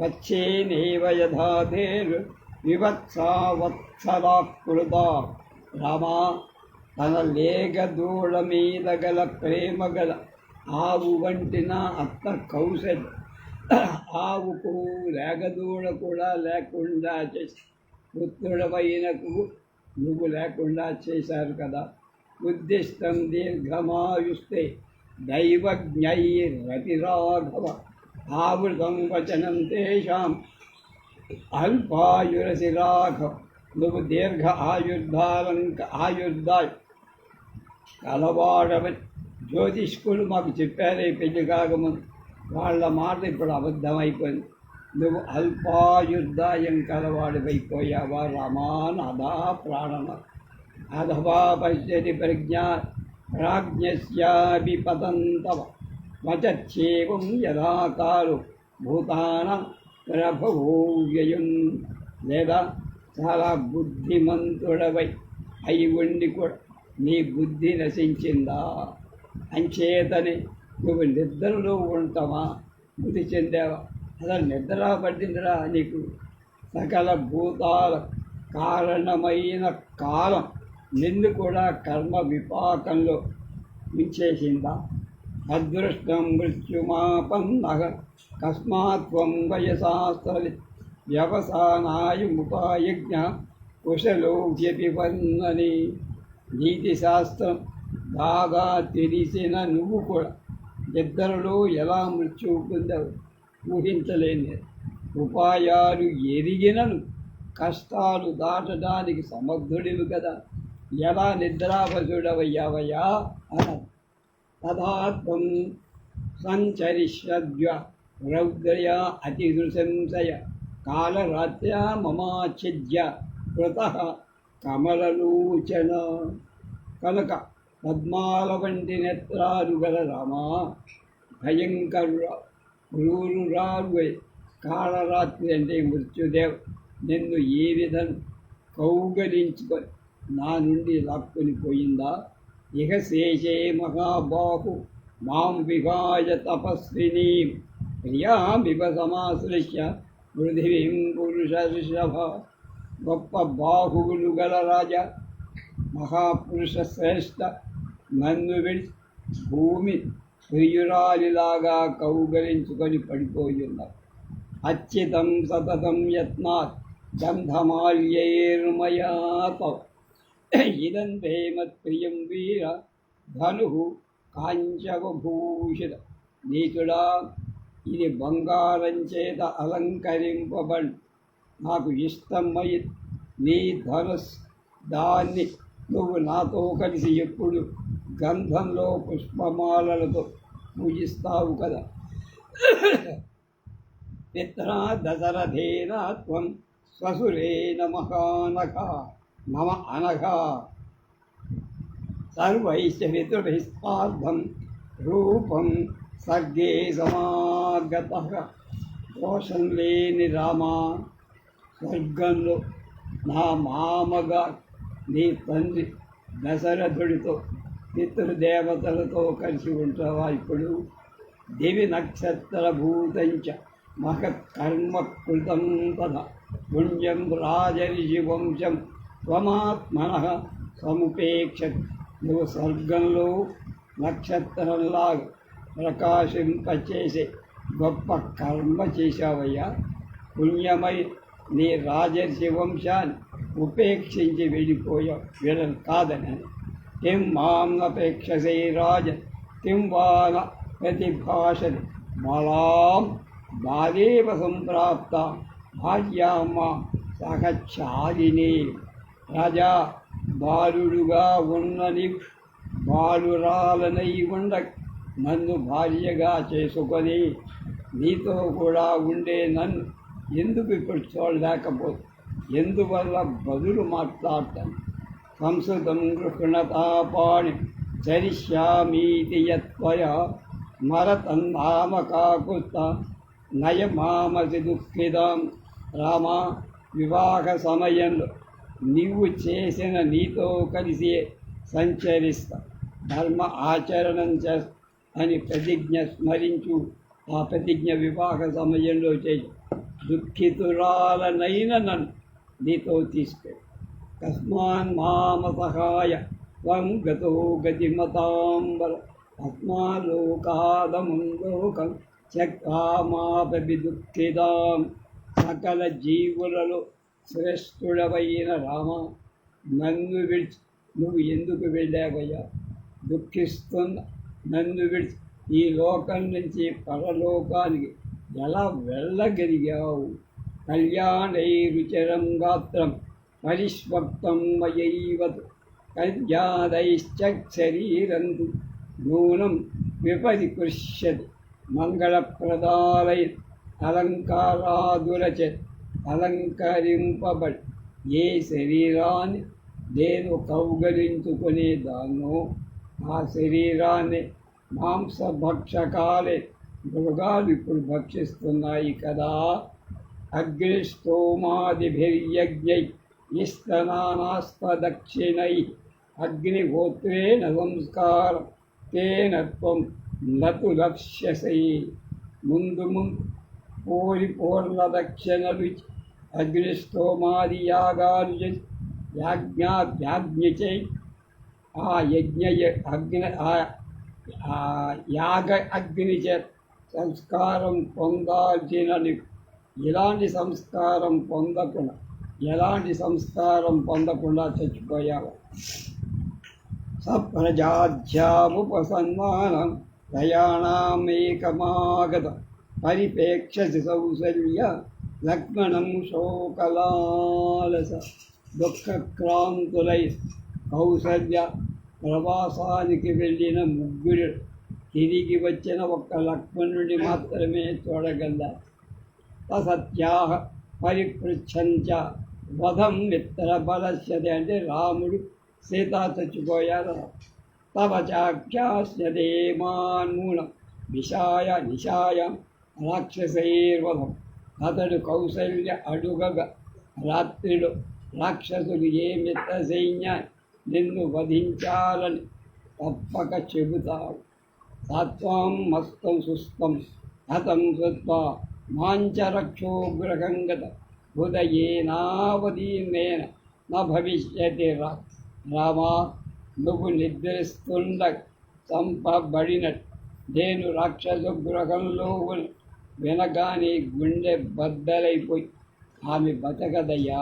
వచ్చేనేవ యథాధేరు వివత్సా వత్సరాకృత. రామా, తన లేగదూడ మీద గల ప్రేమ గల ఆవు వంటిన అత్త కౌసల్య ఆవుకు లేగదూడ కూడా లేకుండా చేసి పుత్రుడవైనకు నువ్వు లేకుండా చేశారు కదా. ఉద్దిష్టం దీర్ఘమాయుస్తే దైవజ్ఞైరతి రాఘవ ఆవృతం వచనం తేషాం అల్పాయురసి రాఘవ. నువ్వు దీర్ఘ ఆయుర్దాయ్ కలవాడవని జ్యోతిష్కులు మాకు చెప్పారే పెళ్లి కాకముందు. వాళ్ళ మాట ఇప్పుడు అబద్ధమైపోయింది. నువ్వు అల్పాయుర్దాయం కలవాడివైపోయావా రామానాథా ప్రాణన. అధవా పశ్యతి ప్రజ్ఞా ప్రాజ్ఞస్యాపి పతంతవ వచేవం యథాకాలు భూతానం ప్రభవోవ్యయం. లేదా చాలా బుద్ధిమంతుడవై అయి ఉండి కూడా నీ బుద్ధి నశించిందా? అంచేతని నువ్వు నిద్రలో ఉంటావా? మృతి చెందావా? అసలు నిద్ర పట్టిందిరా నీకు? సకల భూతాల కారణమైన కాలం నిన్ను కూడా కర్మ విపాకంలో ఉంచేసిందా? అదృష్టం మృత్యుమాపన్నః కస్మాత్ త్వం వయసా స్థలి వ్యవసానాయముపాయజ్ఞ కుశలో వ్యపివర్ణని. నీతి శాస్త్రం బాగా తెలిసిన నువ్వు కూడా ఇద్దరిలో ఎలా మృత్యువు పొందావు ఊహించలేని ఉపాయాలు ఎరిగినను కష్టాలు దాటడానికి సమర్థుడివి కదా, ఎలా నిద్రావసుడవయ్యావయ్యా అన్నది. తదాత్వం సంచరిష్యద్య రౌద్రయ అతిదృశంసయ కాలరాత్ర్యా మమాచ్ఛిద్య కృతః కమలలోచన. కనుక పద్మాల వంటి నేత్రాలు గల రామా, క్రూరురాలు కాళరాత్రి అంటే మృత్యుదేవ్ నిన్ను ఏ విధం కౌగలించుకొని నా నుండి లాక్కొని పోయిందా? ఇహ శేషే మహాబాహు మాం విహాయ తపస్వినీ ప్రియామివ సమాశ్లిష్య పృథివీం పురుష ఋషభ. గొప్ప బాహువులు గల రాజా, మహాపురుష శ్రేష్ఠ, నన్ను విడిచి భూమి ప్రియురాలిలాగా కౌగలించుకొని పడిపోయి ఉన్నారు. అచ్యుతం సతతం యత్నాత్ గంధమాల్యైర్మయా తవ ఇదం తే మత్ప్రియం వీర ధను కాంచవభూషిత. నీచుడా, ఇది బంగారం చేత అలంకరింపబడి నాకు ఇష్టమై నీ ధనుస్, దాన్ని నువ్వు నాతో కలిసి ఎప్పుడు గంధంలో పుష్పమాలలతో పూజిస్తావు కదా. పిత్రా దశరథేన త్వం స్వసురేణ మహానఘ మమ అనఘ సర్వైశ్చ పితృభిస్పార్థం రూపం సర్గే సమాగతః. దోషం లేని రామా, స్వర్గంలో నా మామగా నీ తండ్రి దశరథుడితో పితృదేవతలతో కలిసి ఉంటావా ఇప్పుడు? దివి నక్షత్రభూతంచ మహత్కర్మ కృతం తథా పుణ్యం రాజర్షి వంశం త్వమాత్మనః సముపేక్షతి. నువ్వు స్వర్గంలో నక్షత్రంలాగా ప్రకాశింపచేసే గొప్ప కర్మ చేశావయ్యా. పుణ్యమై నీ రాజర్షి వంశాన్ని ఉపేక్షించి వెళ్ళిపోయావు, వీళ్ళని కాదని. కిం మాం అపేక్షసే రాజన్ కిం వాన ప్రతిభాషతి బలాం బాలేవ సంప్రాప్త భార్యామ్మ సహచారిణి. రాజా, బాలుడుగా ఉన్నని బాలురాలనై ఉండ నన్ను భార్యగా చేసుకొని నీతో కూడా ఉండే నన్ను ఎందుకు ఇప్పుడు చూడలేకపోతే, ఎందువల్ల బదులు మాట్లాడతాను? సంస్కృతం గృహణతాపాణి చరిష్యామీతి యత్వయా మరతన్నామ కాకుత్త నయమామసి దుఃఖిదాం. రామా, వివాహ సమయంలో నీవు చేసిన నీతో కలిసి సంచరిస్తా, ధర్మ ఆచరణం చేస్తా అని ప్రతిజ్ఞ స్మరించు. ఆ ప్రతిజ్ఞ వివాహ సమయంలో చేయి. దుఃఖితురాలనైన నన్ను నీతో తీసుకెళ్ళి. తస్మాన్ మామ సహాయ త్వం గతో గతిమతాంబర అస్మాలోకాదముం లోకం చక్రామాపి దుఃఖితాం. సకల జీవులలో శ్రేష్ఠుడవైన రామ, నన్ను విడిచి నువ్వు ఎందుకు వెళ్ళావయ్యా? దుఃఖిస్తున్న నన్ను విడిచి ఈ లోకం నుంచి పరలోకానికి ఎలా వెళ్ళగలిగావు? కళ్యాణైరుచరం గాత్రం పరిష్వక్తం మయైవతు కళ్యాణైశ్చ శరీరంతు నూనం విపరికృష్యతి. మంగళప్రదాలై అలంకారాదులచే అలంకరింపబడి ఏ శరీరాన్ని నేను కౌగలించుకునేదాన్నో ఆ శరీరాన్ని మాంసభక్షకాలే మృగాలు ఇప్పుడు భక్షిస్తున్నాయి కదా. అగ్నిష్టోమాదిభిర్యజ్ఞై ఇస్తనానాస్పదక్షిణై అగ్నిహోత్రేణ సంస్కారం తేన త్వం నతు లక్ష్యసై. ముందు పూర్ణ దక్షిణలు అగ్నిష్టోమాది యాగాలు చేసి యాజ్ఞ చై ఆ యాగ అగ్నిచే సంస్కారం పొందాల్సినని ఎలాంటి సంస్కారం పొందకుండా చచ్చిపోయావు. సప్రజాధ్యాముపసన్మానం ప్రయాణమేకమాగత పరిపేక్షసి కౌసల్య లక్ష్మణం శోకలాలస. దుఃఖక్రాంతులై కౌసల్య ప్రవాసానికి వెళ్ళిన ముగ్గురు తిరిగి వచ్చిన ఒక్క లక్ష్మణుడిని మాత్రమే చూడగలరు. సత్యాహ పరిపృచ్ఛంచ వధం మిత్రబలస్యతే అంటే రాముడు సీత చచ్చిపోయారు. తవ చాఖ్యాస్యతే మాన్మూలం నిశాయ రాక్షసైర్వధం. అతడు కౌసల్య అడుగగా రాత్రిలో రాక్షసులు ఏ మిత్ర సైన్యాన్ని నిన్ను వధించాలని తప్పక చెబుతావు. సత్వం మస్తం సుస్థం హతం కృత్వా మాంచరక్షోగ్రహంగత ఉదయేనావదీర్ణేన న భవిష్యతి రామా. నువ్వు నిద్రిస్తుండ చంపబడినట్టు నేను రాక్షస గృహంలో వినగానే గుండె బద్దలైపోయి ఆమె బతకదయ్యా.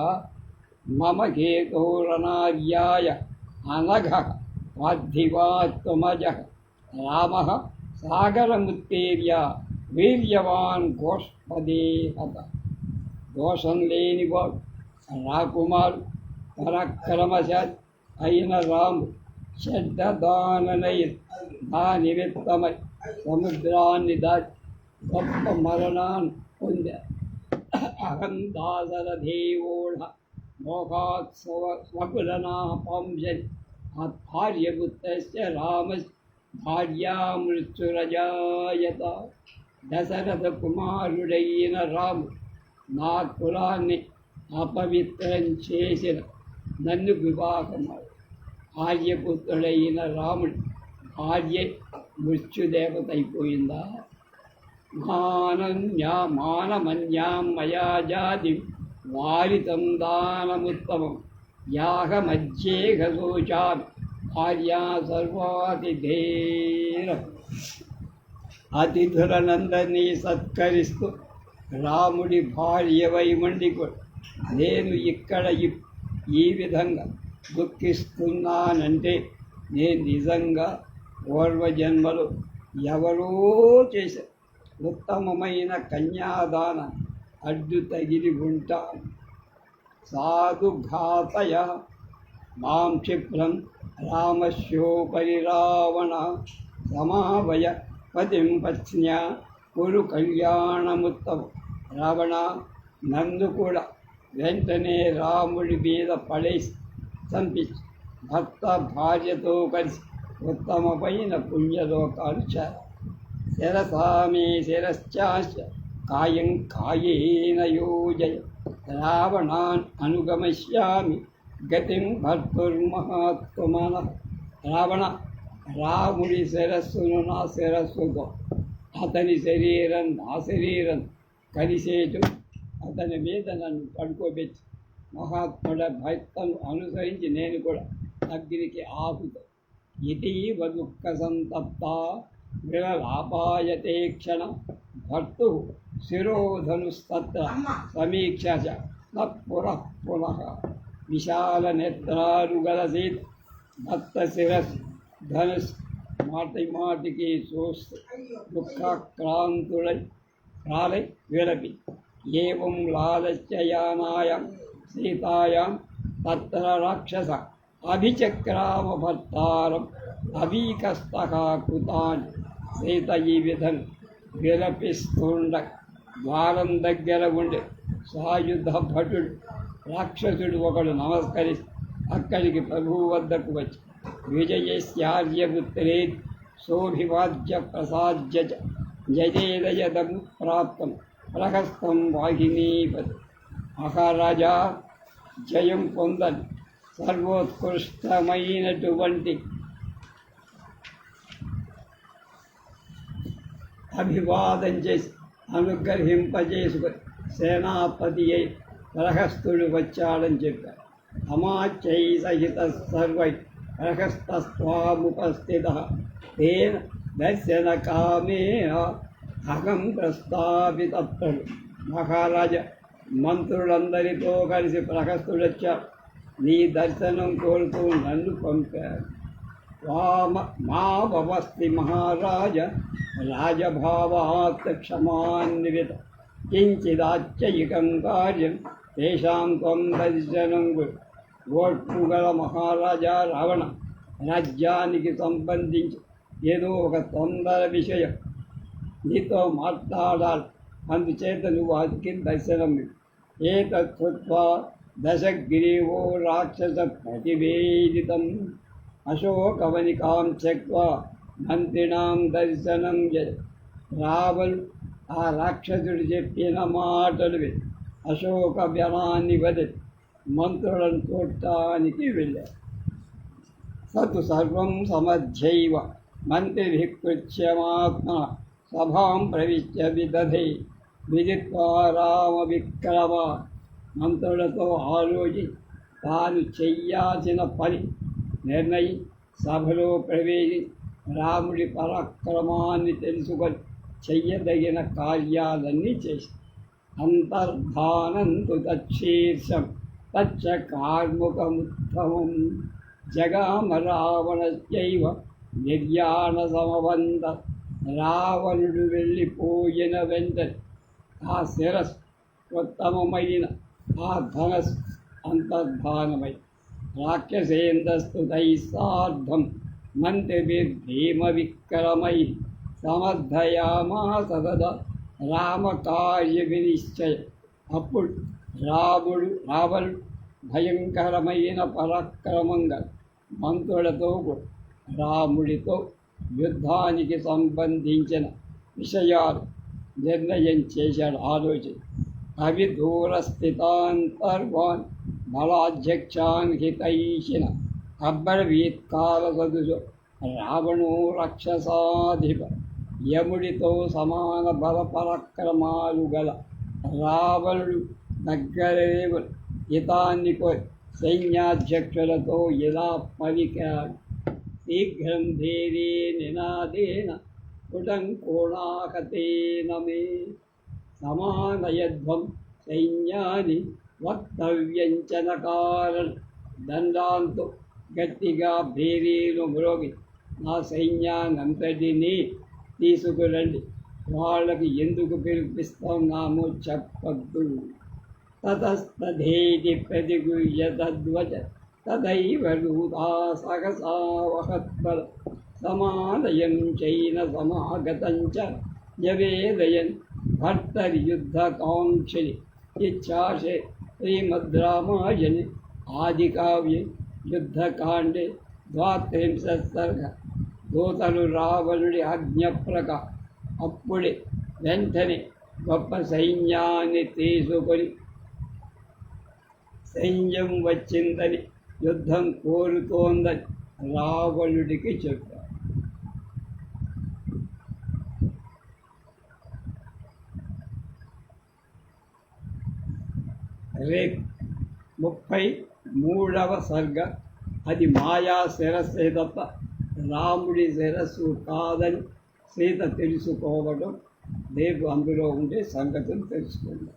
మమ కేతోరనార్యాయ అనఘ పార్థివాత్మజ రామ సాగరముత్తేర్య వీర్యవాన్ గోష్పదే హత. దోషం లేనివాడు రాకుమారు పరాక్రమశాలి అయిన రాము శ్రద్ధదాననై నా నిమిత్తమై సముద్రాన్ని దాటి గొప్ప మరణాన్ని పొందారు. అహం దాసరథేవోఢ మోహాత్సవ స్వకులనాపంశని ఆర్యపుత్రస్య రామస్ భార్యామృత్యురజాయత. దశరథ కుమారుడైన రాము నా కులాన్ని అపవిత్రం చేసిన నన్ను వివాహమాడు. ఆర్యపుత్రుడైన రాముడు భార్య మృత్యుదేవత అయిపోయిందా? మానమన్యాం మయా జాతి వారితం దానముత్తమం యాగమధ్యేహ శోచామి భార్యా సర్వాతిథేర. అతిథులనందరినీ సత్కరిస్తూ రాముడి భార్య వైమండికుడు నేను ఇక్కడ ఈ విధంగా దుఃఖిస్తున్నానంటే నేను నిజంగా పూర్వజన్మలో ఎవరో చేసే ఉత్తమమైన కన్యాదాన అడ్డు తగిలి ఉంటాను. సాధుఘాతయ మాం క్షిప్రం రామస్యోపరి రావణ సమావయ పతిం పత్న్యా కురు కళ్యాణముత్తమం. రావణ నన్ను కూడా వెంటనే రాముడి మీద పడేసి చంపించి భర్త భార్యతో కలిసి ఉత్తమమైన పుణ్యలోకాలు చేర. శిరసామే శిరశ్చాశ కాయం కాయేన యోజయ రావణాన్ అనుగమశ్యామి గతిం భర్తుర్మహాత్మన. రావణ రాముడి శిరస్సును నా శిరస్సుతో అతని శరీరం నా శరీరం కలిసేటు అతని మీద నన్ను పడుకోబెట్టి మహాత్ముడ భక్తను అనుసరించి నేను కూడా అగ్నికి ఆహుత. ఇటీవ దుఃఖ సంతప్త విరలాపాయతే క్షణ భర్తు శిరోధనుస్తత్ర సమీక్ష పునః పునః. విశాల నేత్రారుగలసీత్ భర్త శిరస్ ధనుస్ మాటి మాటికి చూస్తూ దుఃఖాక్రాంతులై రాలై విలపి ఏవం లాలస్యయానాయాం సీతాయాం తత్ర రాక్షస అభిచక్రామ భర్తారం అవీకస్తః కృతాన్ని. సీత ఈ విధం విలపిస్తుండ ద్వారం దగ్గర ఉండి సాయుధ భటుడు రాక్షసుడు ఒకడు నమస్కరిస్తూ అక్కడికి ప్రభువు వద్దకు వచ్చి విజయస్యార్యపుత్రే శోభివాద్య ప్రసాద్య జయేదయదము ప్రాప్తం ప్రహస్తం వాహినీపతి. మహారాజా జయం పొందని సర్వోత్కృష్టమైనటువంటి అభివాదం చేసి అనుగ్రహింపజేసుకొని సేనాపతి అయి ప్రహస్తుడు వచ్చాడని చెప్పారు. అమాత్యై సహిత సర్వై ప్రహస్తస్వాముపస్థిత తేన దర్శన కామే అహం ప్రస్తాపితడు. మహారాజా, మంత్రులందరితో కలిసి ప్రహస్తుడొచ్చాడు. నీ దర్శనం కోరుతూ నన్ను పంపారు. మా భవస్తి మహారాజ రాజభావాత్ క్షమాన్విత కించిదాత్యయికం కార్యం తేషాం త్వం దర్శనం గురు. ఓర్పు గల మహారాజా రావణ, రాజ్యానికి సంబంధించి ఏదో ఒక తొందర విషయం నీతో మాట్లాడాలి, అందుచేత నువ్వు అతికి దర్శనం. ఏతత్కృత్వా దశగ్రీవో రాక్షస ప్రతివేదితం అశోకవనికాం త్యక్త్వా మంత్రిణాం దర్శనం జయ. రావణుడు ఆ రాక్షసుడు చెప్పిన మాటలు విని అశోక వనాన్ని వదిలి మంత్రులను చూడటానికి వెళ్ళారు. సతు సర్వం సమధ్యైవ మంత్రిభిః కృత్యమాత్మ సభాం ప్రవిశ్య విదధే విదిత్వా రామ విక్రమ. మంత్రులతో ఆలోచి తాను చెయ్యాల్సిన పని నిర్ణయి సభలో ప్రవేశి రాముడి పరాక్రమాన్ని తెలుసుకొని చెయ్యదగిన కార్యాలన్నీ చేసి అంతర్ధానంతు తచ్చీర్షం తచ్చ కార్ముకముత్తమం జగామ రావణస్యైవ నిర్యాణ సమవంత. రావణుడు వెళ్ళిపోయిన వెంటనే ఆ శిరస్సు ఉత్తమమైన ఆ ధనస్సు అంతర్ధానమై రాక్షసేంద్రస్తుతై సార్ధం మంత్రిభిర్భీమ విక్రమై సమర్థయామాస తదా రామకార్య వినిశ్చయ. అప్పుడు రావణుడు భయంకరమైన పరాక్రమంగా మంత్రులతో రాముడితో యుద్ధానికి సంబంధించిన విషయాలు నిర్ణయం చేశాడు. ఆలోచన అవి దూరస్థితాంతర్వాన్ బలాధ్యక్షాన్ హితైషిన అబ్రవీత్కాల సదుసు రావణో రాక్షసాధిప. యముడితో సమాన బల పరాక్రమాలు గల రావణుడు దగ్గరే హితాన్ని కోరి సైన్యాధ్యక్షులతో ఇలా పలికాడు. శీఘ్రం ధీరే నినాదేన కుటం కోణాహతేన మే సమానయధ్వం సైన్యాన్ని వక్తవ్యంచన కారణ. దండాంతో గట్టిగా భేరీలు మ్రోగి నా సైన్యాన్నంతటినీ తీసుకురండి, వాళ్ళకి ఎందుకు పిలిపిస్తున్నామో చెప్పద్దు. తతస్తథేతి ప్రతిగుహ్య తద్వచ తథైవ దూతా సహసా వహత్బల సమాదయం చైన సమాగతం చ యవేదయన్ భర్తర్యుద్ధకాంక్షిణి. ఇచ్ఛాశే శ్రీమద్రామాయణే ఆదికావ్యే యుద్ధకాండే 32వ సర్గ. దూతలు రావణుడి ఆజ్ఞ ప్రకారం అప్పుడే వెంటనే గొప్ప సైన్యాన్ని తీసుకొని సైన్యం వచ్చిందని యుద్ధం కోరుతోందని రావణుడికి చెప్పారు. రేపు 33వ సర్గ. అది మాయా శిరస్సే తప్ప రాముడి శిరస్సు కాదని సీత తెలుసుకోవడం రేపు అందులో ఉండే సంగతులు తెలుసుకుందాం.